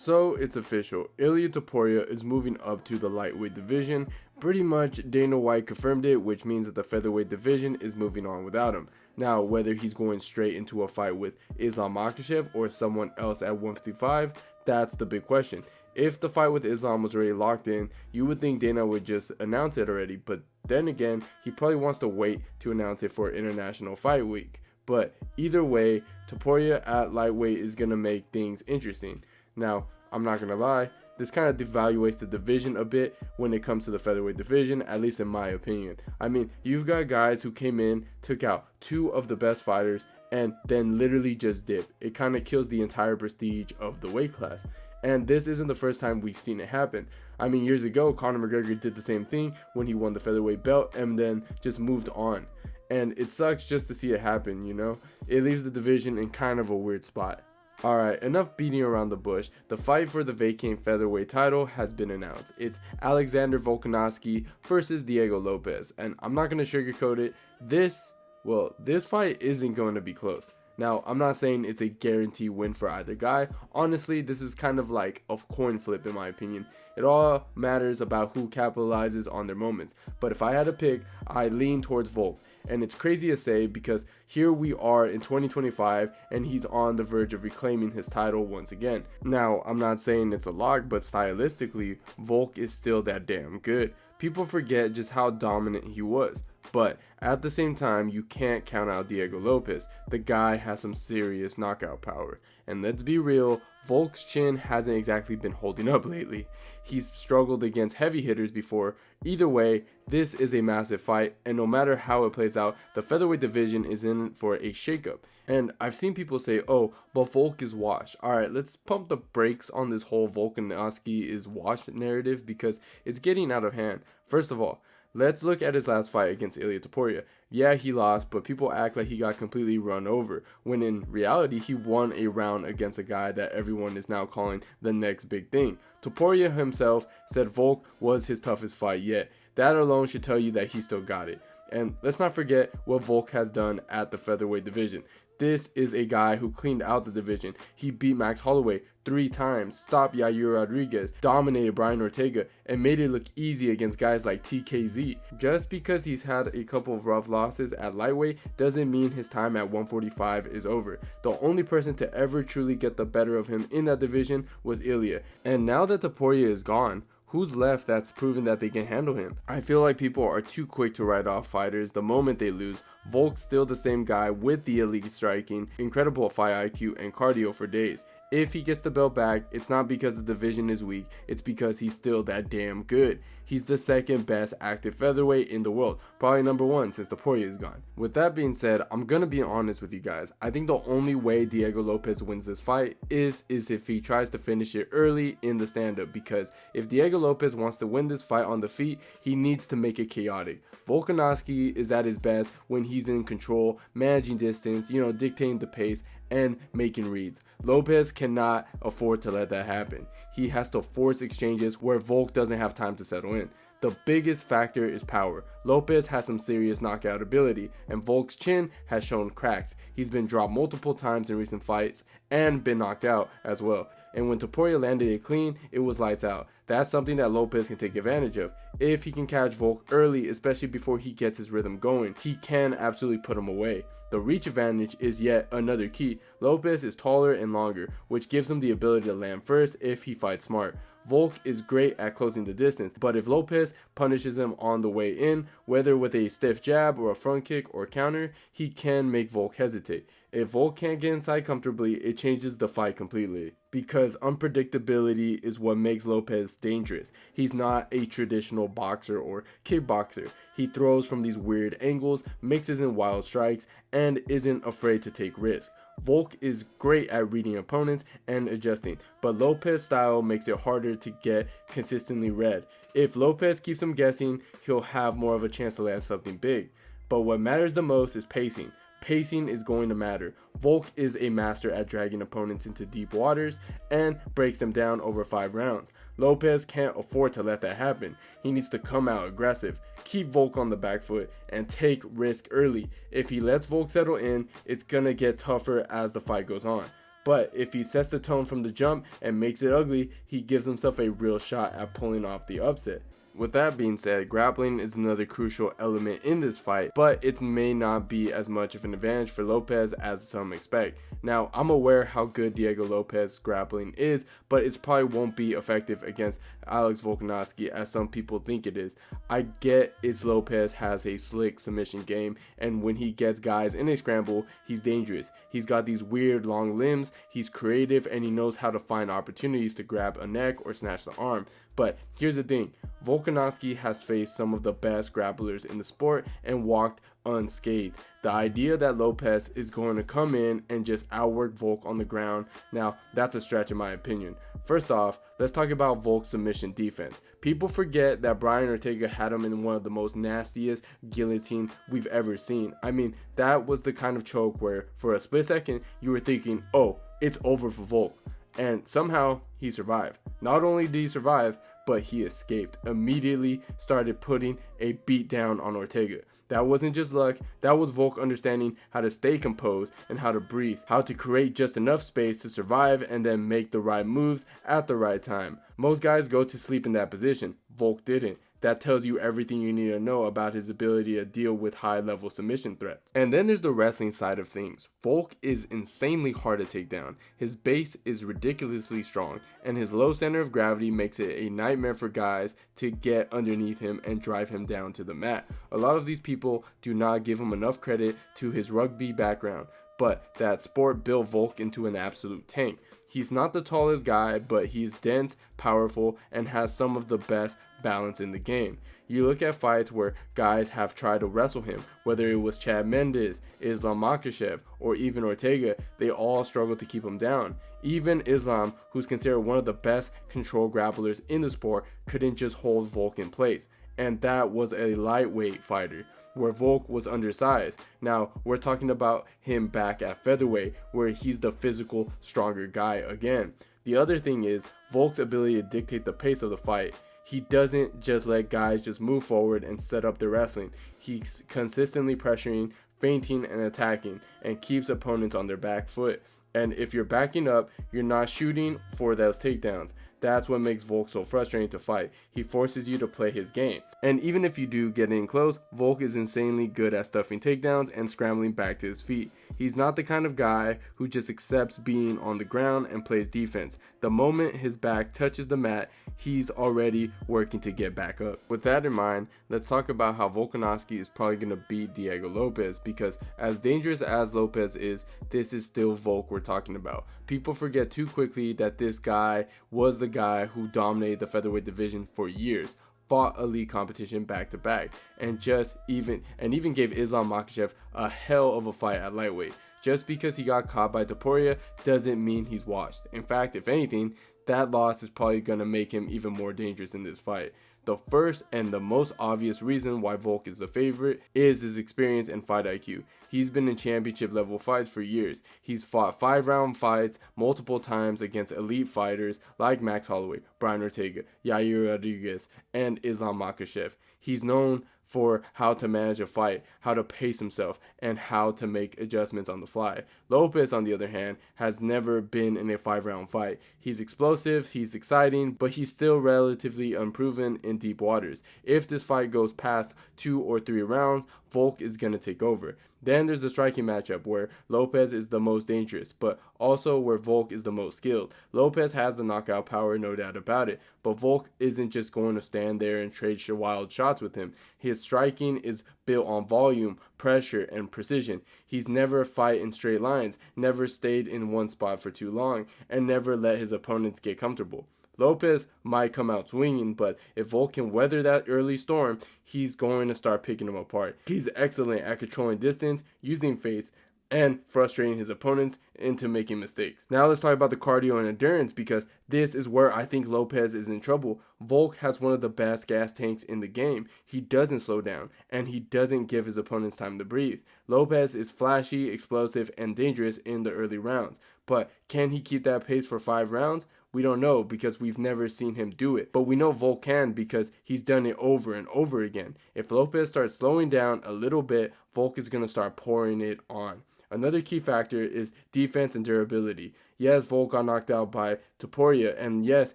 So it's official, Ilia Topuria is moving up to the lightweight division. Pretty much Dana White confirmed it, which means that the featherweight division is moving on without him. Now, whether he's going straight into a fight with Islam Makhachev or someone else at 155, that's the big question. If the fight with Islam was already locked in, you would think Dana would just announce it already, but then again, he probably wants to wait to announce it for International Fight Week. But either way, Topuria at lightweight is going to make things interesting. Now, I'm not going to lie, this kind of devaluates the division a bit when it comes to the featherweight division, at least in my opinion. I mean, you've got guys who came in, took out two of the best fighters, and then literally just dip. It kind of kills the entire prestige of the weight class. And this isn't the first time we've seen it happen. I mean, years ago, Conor McGregor did the same thing when he won the featherweight belt and then just moved on. And it sucks just to see it happen, you know? It leaves the division in kind of a weird spot. Alright, enough beating around the bush. The fight for the vacant featherweight title has been announced. It's Alexander Volkanovski versus Diego Lopez. And I'm not going to sugarcoat it. This fight isn't going to be close. Now, I'm not saying it's a guarantee win for either guy. Honestly, this is kind of like a coin flip in my opinion. It all matters about who capitalizes on their moments. But if I had to pick, I lean towards Volk. And it's crazy to say because here we are in 2025 and he's on the verge of reclaiming his title once again. Now, I'm not saying it's a lock, but stylistically, Volk is still that damn good. People forget just how dominant he was. But at the same time, you can't count out Diego Lopez. The guy has some serious knockout power. And let's be real, Volk's chin hasn't exactly been holding up lately. He's struggled against heavy hitters before. Either way, this is a massive fight, and no matter how it plays out, the featherweight division is in for a shakeup. And I've seen people say, oh, but Volk is washed. Alright, let's pump the brakes on this whole Volkanovski is washed narrative because it's getting out of hand. First of all, let's look at his last fight against Ilia Topuria. Yeah, he lost, but people act like he got completely run over, when in reality, he won a round against a guy that everyone is now calling the next big thing. Topuria himself said Volk was his toughest fight yet. That alone should tell you that he still got it. And let's not forget what Volk has done at the featherweight division. This is a guy who cleaned out the division. He beat Max Holloway 3 times, stopped Yair Rodriguez, dominated Brian Ortega, and made it look easy against guys like TKZ. Just because he's had a couple of rough losses at lightweight doesn't mean his time at 145 is over. The only person to ever truly get the better of him in that division was Ilia. And now that Topuria is gone, who's left that's proven that they can handle him? I feel like people are too quick to write off fighters the moment they lose. Volk's still the same guy with the elite striking, incredible fight IQ, and cardio for days. If he gets the belt back, it's not because the division is weak, it's because he's still that damn good. He's the second best active featherweight in the world, probably number 1 since Topuria is gone. With that being said, I'm gonna be honest with you guys. I think the only way Diego Lopez wins this fight is if he tries to finish it early in the stand-up, because if Diego Lopez wants to win this fight on the feet, he needs to make it chaotic. Volkanovski is at his best when he's in control, managing distance, dictating the pace, and making reads. Lopez cannot afford to let that happen. He has to force exchanges where Volk doesn't have time to settle in. The biggest factor is power. Lopez has some serious knockout ability, and Volk's chin has shown cracks. He's been dropped multiple times in recent fights and been knocked out as well. And when Topuria landed it clean, it was lights out. That's something that Lopez can take advantage of. If he can catch Volk early, especially before he gets his rhythm going, he can absolutely put him away. The reach advantage is yet another key. Lopez is taller and longer, which gives him the ability to land first if he fights smart. Volk is great at closing the distance, but if Lopez punishes him on the way in, whether with a stiff jab or a front kick or counter, he can make Volk hesitate. If Volk can't get inside comfortably, it changes the fight completely. Because unpredictability is what makes Lopez dangerous. He's not a traditional boxer or kickboxer. He throws from these weird angles, mixes in wild strikes, and isn't afraid to take risks. Volk is great at reading opponents and adjusting, but Lopez's style makes it harder to get consistently read. If Lopez keeps him guessing, he'll have more of a chance to land something big. But what matters the most is pacing. Pacing is going to matter. Volk is a master at dragging opponents into deep waters and breaks them down over 5 rounds. Lopez can't afford to let that happen. He needs to come out aggressive, keep Volk on the back foot, and take risk early. If he lets Volk settle in, it's gonna get tougher as the fight goes on. But if he sets the tone from the jump and makes it ugly, he gives himself a real shot at pulling off the upset. With that being said, grappling is another crucial element in this fight, but it may not be as much of an advantage for Lopez as some expect. Now, I'm aware how good Diego Lopez's grappling is, but it probably won't be effective against Alex Volkanovski as some people think it is. I get it's Lopez has a slick submission game, and when he gets guys in a scramble, he's dangerous. He's got these weird long limbs, he's creative, and he knows how to find opportunities to grab a neck or snatch the arm. But here's the thing, Volkanovski has faced some of the best grapplers in the sport and walked unscathed. The idea that Lopez is going to come in and just outwork Volk on the ground, now that's a stretch in my opinion. First off, let's talk about Volk's submission defense. People forget that Brian Ortega had him in one of the most nastiest guillotine we've ever seen. I mean, that was the kind of choke where for a split second you were thinking, oh, it's over for Volk. And somehow he survived. Not only did he survive, but he escaped. Immediately started putting a beat down on Ortega. That wasn't just luck, that was Volk understanding how to stay composed and how to breathe, how to create just enough space to survive and then make the right moves at the right time. Most guys go to sleep in that position. Volk didn't. That tells you everything you need to know about his ability to deal with high-level submission threats. And then there's the wrestling side of things. Volk is insanely hard to take down. His base is ridiculously strong, and his low center of gravity makes it a nightmare for guys to get underneath him and drive him down to the mat. A lot of these people do not give him enough credit to his rugby background, but that sport built Volk into an absolute tank. He's not the tallest guy, but he's dense, powerful, and has some of the best balance in the game. You look at fights where guys have tried to wrestle him, whether it was Chad Mendes, Islam Makhachev, or even Ortega, they all struggled to keep him down. Even Islam, who's considered one of the best control grapplers in the sport, couldn't just hold Volk in place. And that was a lightweight fighter, where Volk was undersized. Now, we're talking about him back at featherweight, where he's the physical, stronger guy again. The other thing is Volk's ability to dictate the pace of the fight. He doesn't just let guys just move forward and set up their wrestling. He's consistently pressuring, feinting, and attacking, and keeps opponents on their back foot. And if you're backing up, you're not shooting for those takedowns. That's what makes Volk so frustrating to fight. He forces you to play his game. And even if you do get in close, Volk is insanely good at stuffing takedowns and scrambling back to his feet. He's not the kind of guy who just accepts being on the ground and plays defense. The moment his back touches the mat, he's already working to get back up. With that in mind, let's talk about how Volkanovski is probably going to beat Diego Lopez, because as dangerous as Lopez is, this is still Volk we're talking about. People forget too quickly that this guy was the guy who dominated the featherweight division for years, fought elite competition back to back, and even gave Islam Makhachev a hell of a fight at lightweight. Just because he got caught by Topuria doesn't mean he's washed. In fact, if anything, that loss is probably going to make him even more dangerous in this fight. The first and the most obvious reason why Volk is the favorite is his experience and fight IQ. He's been in championship level fights for years. He's fought 5-round fights multiple times against elite fighters like Max Holloway, Brian Ortega, Yair Rodriguez, and Islam Makhachev. He's known for how to manage a fight, how to pace himself, and how to make adjustments on the fly. Lopez, on the other hand, has never been in a 5-round fight. He's explosive, he's exciting, but he's still relatively unproven in deep waters. If this fight goes past 2 or 3 rounds, Volk is going to take over. Then there's the striking matchup where Lopez is the most dangerous, but also where Volk is the most skilled. Lopez has the knockout power, no doubt about it, but Volk isn't just going to stand there and trade wild shots with him. His striking is built on volume, pressure, and precision. He's never fight in straight lines, never stayed in one spot for too long, and never let his opponents get comfortable. Lopez might come out swinging, but if Volk can weather that early storm, he's going to start picking him apart. He's excellent at controlling distance, using feints, and frustrating his opponents into making mistakes. Now let's talk about the cardio and endurance, because this is where I think Lopez is in trouble. Volk has one of the best gas tanks in the game. He doesn't slow down, and he doesn't give his opponents time to breathe. Lopez is flashy, explosive, and dangerous in the early rounds, but can he keep that pace for 5 rounds? We don't know, because we've never seen him do it. But we know Volk can, because he's done it over and over again. If Lopez starts slowing down a little bit, Volk is going to start pouring it on. Another key factor is defense and durability. Yes, Volk got knocked out by Topuria, and yes,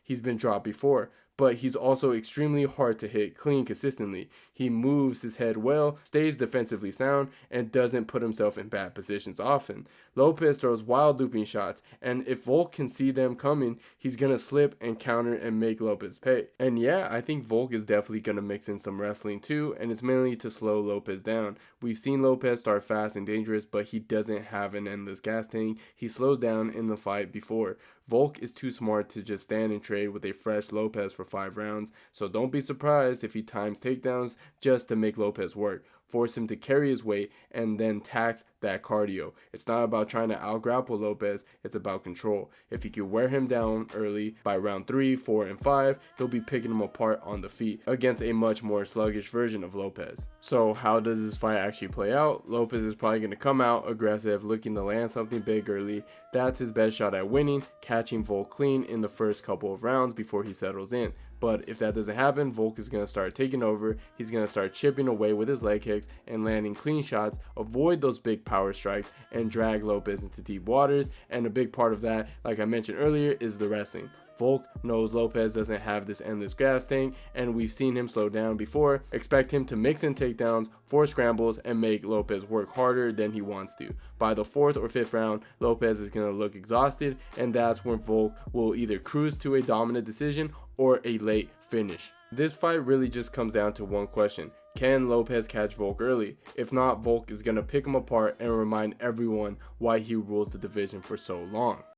he's been dropped before, but he's also extremely hard to hit clean consistently. He moves his head well, stays defensively sound, and doesn't put himself in bad positions often. Lopez throws wild looping shots, and if Volk can see them coming, he's gonna slip and counter and make Lopez pay. And yeah, I think Volk is definitely gonna mix in some wrestling too, and it's mainly to slow Lopez down. We've seen Lopez start fast and dangerous, but he doesn't have an endless gas tank. He slows down in the fight before. Volk is too smart to just stand and trade with a fresh Lopez for 5 rounds, so don't be surprised if he times takedowns just to make Lopez work. Force him to carry his weight and then tax that cardio. It's not about trying to outgrapple Lopez, it's about control. If he can wear him down early by round 3, 4, and 5, he'll be picking him apart on the feet against a much more sluggish version of Lopez. So how does this fight actually play out? Lopez is probably going to come out aggressive, looking to land something big early. That's his best shot at winning, catching Volk clean in the first couple of rounds before he settles in. But if that doesn't happen, Volk is going to start taking over. He's going to start chipping away with his leg kicks and landing clean shots, avoid those big power strikes, and drag Lopez into deep waters. And a big part of that, like I mentioned earlier, is the wrestling. Volk knows Lopez doesn't have this endless gas tank, and we've seen him slow down before. Expect him to mix in takedowns, force scrambles, and make Lopez work harder than he wants to. By the 4th or 5th round, Lopez is going to look exhausted, and that's when Volk will either cruise to a dominant decision or a late finish. This fight really just comes down to one question. Can Lopez catch Volk early? If not, Volk is going to pick him apart and remind everyone why he rules the division for so long.